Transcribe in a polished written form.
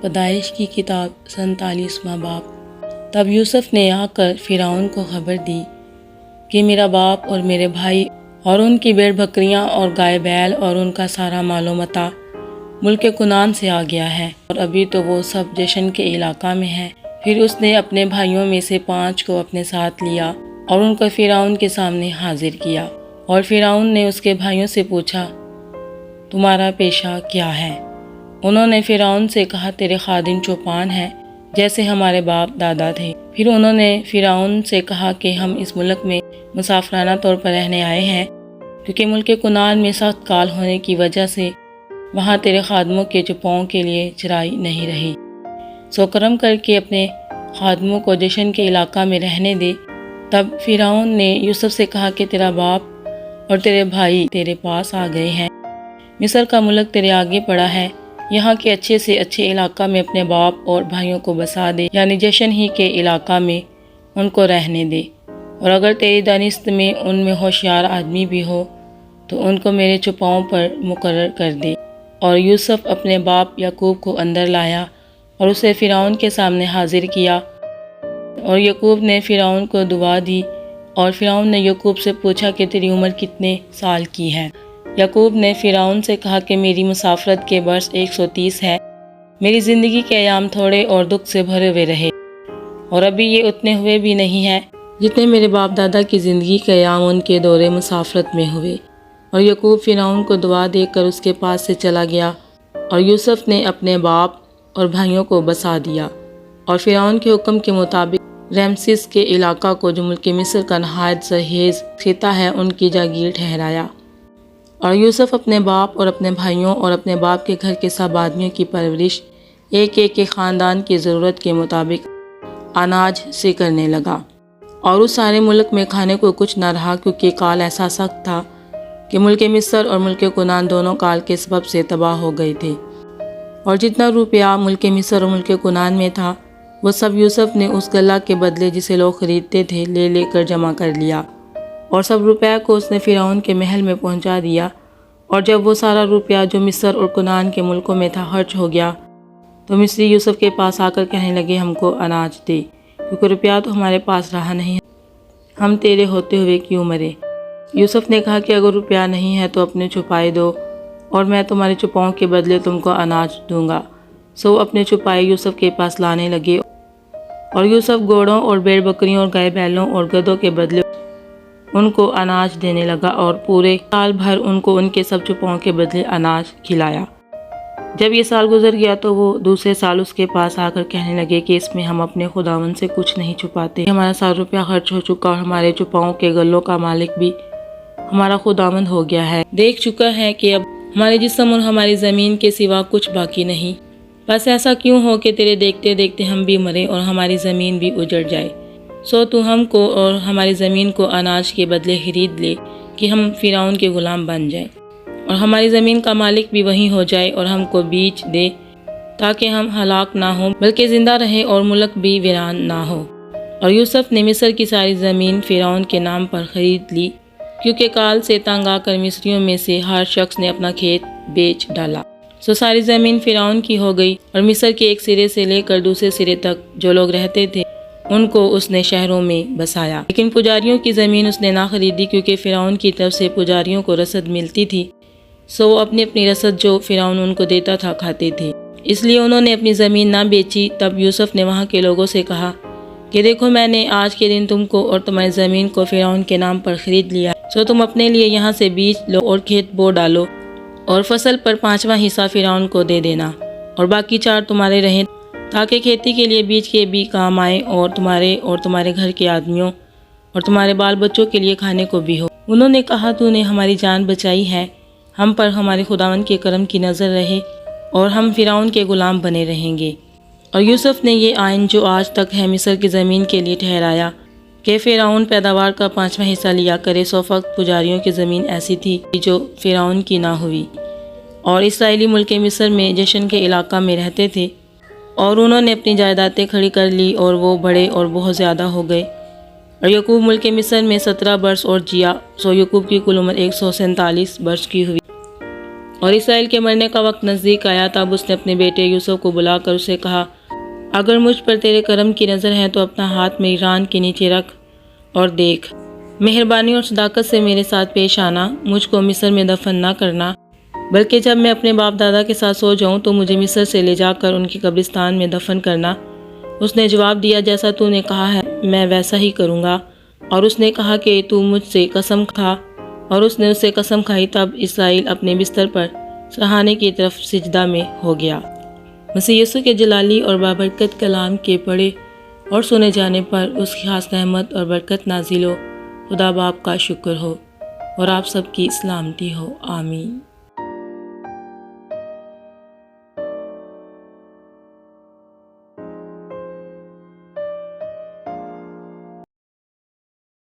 پیدائش کی کتاب 47واں باب۔ تب یوسف نے آ کر فرعون کو خبر دی کہ میرا باپ اور میرے بھائی اور ان کی بھیڑ بکریاں اور گائے بیل اور ان کا سارا مال و متاع ملک کنعان سے آ گیا ہے، اور ابھی تو وہ سب جشن کے علاقہ میں ہے۔ پھر اس نے اپنے بھائیوں میں سے 5 کو اپنے ساتھ لیا اور ان کو فرعون کے سامنے حاضر کیا، اور فرعون نے اس کے بھائیوں سے پوچھا، تمہارا پیشہ کیا ہے؟ انہوں نے فرعون سے کہا، تیرے خادم چوپان ہیں جیسے ہمارے باپ دادا تھے۔ پھر انہوں نے فرعون سے کہا کہ ہم اس ملک میں مسافرانہ طور پر رہنے آئے ہیں، کیونکہ ملک کنعان میں سخت کال ہونے کی وجہ سے وہاں تیرے خادموں کے چوپاؤں کے لیے چرائی نہیں رہی، سو کرم کر کے اپنے خادموں کو جشن کے علاقہ میں رہنے دے۔ تب فرعون نے یوسف سے کہا کہ تیرا باپ اور تیرے بھائی تیرے پاس آ گئے ہیں، مصر کا ملک تیرے آگے پڑا ہے، یہاں کے اچھے سے اچھے علاقہ میں اپنے باپ اور بھائیوں کو بسا دے، یعنی جشن ہی کے علاقہ میں ان کو رہنے دے، اور اگر تیری دانست میں ان میں ہوشیار آدمی بھی ہو تو ان کو میرے چوپاؤں پر مقرر کر دے۔ اور یوسف اپنے باپ یعقوب کو اندر لایا اور اسے فرعون کے سامنے حاضر کیا، اور یعقوب نے فرعون کو دعا دی، اور فرعون نے یعقوب سے پوچھا کہ تیری عمر کتنے سال کی ہے؟ یعقوب نے فرعون سے کہا کہ میری مسافرت کے برس 130 ہے، میری زندگی کے ایام تھوڑے اور دکھ سے بھرے ہوئے رہے، اور ابھی یہ اتنے ہوئے بھی نہیں ہیں جتنے میرے باپ دادا کی زندگی کے ایام ان کے دورے مسافرت میں ہوئے۔ اور یعقوب فرعون کو دعا دے کر اس کے پاس سے چلا گیا، اور یوسف نے اپنے باپ اور بھائیوں کو بسا دیا، اور فرعون کے حکم کے مطابق رمسیس کے علاقہ کو جو ملک مصر کا نہایت زرخیز خطہ ہے ان کی جاگیر ٹھہرایا۔ اور یوسف اپنے باپ اور اپنے بھائیوں اور اپنے باپ کے گھر کے سب آدمیوں کی پرورش ایک ایک کے خاندان کی ضرورت کے مطابق اناج سے کرنے لگا، اور اس سارے ملک میں کھانے کو کچھ نہ رہا، کیونکہ کال ایسا سخت تھا کہ ملک مصر اور ملک کنعان دونوں کال کے سبب سے تباہ ہو گئے تھے۔ اور جتنا روپیہ ملک مصر اور ملک کنعان میں تھا وہ سب یوسف نے اس غلہ کے بدلے جسے لوگ خریدتے تھے لے کر جمع کر لیا، اور سب روپیہ کو اس نے فرعون کے محل میں پہنچا دیا۔ اور جب وہ سارا روپیہ جو مصر اور کنعان کے ملکوں میں تھا خرچ ہو گیا تو مصری یوسف کے پاس آ کر کہنے لگے، ہم کو اناج دے، کیونکہ روپیہ تو ہمارے پاس رہا نہیں، ہم تیرے ہوتے ہوئے کیوں مرے؟ یوسف نے کہا کہ اگر روپیہ نہیں ہے تو اپنے چھپائے دو، اور میں تمہارے چھپاؤں کے بدلے تم کو اناج دوں گا۔ سو اپنے چھپائے یوسف کے پاس لانے لگے، اور یوسف گھوڑوں اور بھیڑ بکریوں اور گائے بیلوں اور گدھوں کے بدلے ان کو اناج دینے لگا، اور پورے سال بھر ان کو ان کے سب چھپاؤں کے بدلے اناج کھلایا۔ جب یہ سال گزر گیا تو وہ دوسرے سال اس کے پاس آ کر کہنے لگے کہ اس میں ہم اپنے خداوند سے کچھ نہیں چھپاتے، ہمارا سارا روپیہ خرچ ہو چکا، اور ہمارے چھپاؤں کے غلوں کا مالک بھی ہمارا خداوند ہو گیا ہے، دیکھ چکا ہے کہ اب ہمارے جسم اور ہماری زمین کے سوا کچھ باقی نہیں، بس ایسا کیوں ہو کہ تیرے دیکھتے دیکھتے ہم بھی مرے اور ہماری زمین بھی اجڑ جائے۔ سو تو ہم کو اور ہماری زمین کو اناج کے بدلے خرید لے کہ ہم فرعون کے غلام بن جائیں، اور ہماری زمین کا مالک بھی وہی ہو جائے، اور ہم کو بیچ دے تاکہ ہم ہلاک نہ ہوں بلکہ زندہ رہیں اور ملک بھی ویران نہ ہو۔ اور یوسف نے مصر کی ساری زمین فرعون کے نام پر خرید لی، کیونکہ کال سے تنگ آ کر مصریوں میں سے ہر شخص نے اپنا کھیت بیچ ڈالا۔ سو ساری زمین فرعون کی ہو گئی، اور مصر کے ایک سرے سے لے کر دوسرے سرے تک جو لوگ رہتے تھے ان کو اس نے شہروں میں بسایا، لیکن پجاریوں کی زمین اس نے نہ خریدی، کیونکہ فرعون کی طرف سے پجاریوں کو رسد ملتی تھی، سو وہ اپنی رسد جو فرعون ان کو دیتا تھا کھاتے تھے، اس لیے انہوں نے اپنی زمین نہ بیچی۔ تب یوسف نے وہاں کے لوگوں سے کہا کہ دیکھو، میں نے آج کے دن تم کو اور تمہاری زمین کو فرعون کے نام پر خرید لیا، سو تم اپنے لیے یہاں سے بیچ لو اور کھیت بو ڈالو، اور فصل پر 5واں حصہ فرعون کو دے دینا، اور باقی 4 تمہارے رہیں، تاکہ کھیتی کے لیے بیچ کے بھی کام آئے، اور تمہارے گھر کے آدمیوں اور تمہارے بال بچوں کے لیے کھانے کو بھی ہو۔ انہوں نے کہا، تو نے ہماری جان بچائی ہے، ہم پر ہمارے خداوند کے کرم کی نظر رہے، اور ہم فرعون کے غلام بنے رہیں گے۔ اور یوسف نے یہ آئین جو آج تک ہے مصر کی زمین کے لیے ٹھہرایا کہ فرعون پیداوار کا 5واں حصہ لیا کرے، سو فقط پجاریوں کی زمین ایسی تھی جو فرعون کی نہ ہوئی، اور اسرائیلی ملک مصر میں جشن کے علاقہ میں رہتے تھے، اور انہوں نے اپنی جائیدادیں کھڑی کر لی، اور وہ بڑے اور بہت زیادہ ہو گئے۔ اور یعقوب ملک مصر میں 17 برس اور جیا، سو یعقوب کی کل عمر 147 برس کی ہوئی۔ اور اسرائیل کے مرنے کا وقت نزدیک آیا، تب اس نے اپنے بیٹے یوسف کو بلا کر اسے کہا، اگر مجھ پر تیرے کرم کی نظر ہے تو اپنا ہاتھ میری ران کے نیچے رکھ اور دیکھ، مہربانی اور صداقت سے میرے ساتھ پیش آنا، مجھ کو مصر میں دفن نہ کرنا، بلکہ جب میں اپنے باپ دادا کے ساتھ سو جاؤں تو مجھے مصر سے لے جا کر ان کی قبرستان میں دفن کرنا۔ اس نے جواب دیا، جیسا تو نے کہا ہے میں ویسا ہی کروں گا۔ اور اس نے کہا کہ تو مجھ سے قسم کھا، اور اس نے اس سے قسم کھائی۔ تب اسرائیل اپنے بستر پر سرہانے کی طرف سجدہ میں ہو گیا۔ مسیح یسوع کے جلالی اور بابرکت کلام کے پڑھے اور سنے جانے پر اس کی خاص رحمت اور برکت نازل ہو۔ خدا باپ کا شکر ہو اور آپ سب کی سلامتی ہو، آمین۔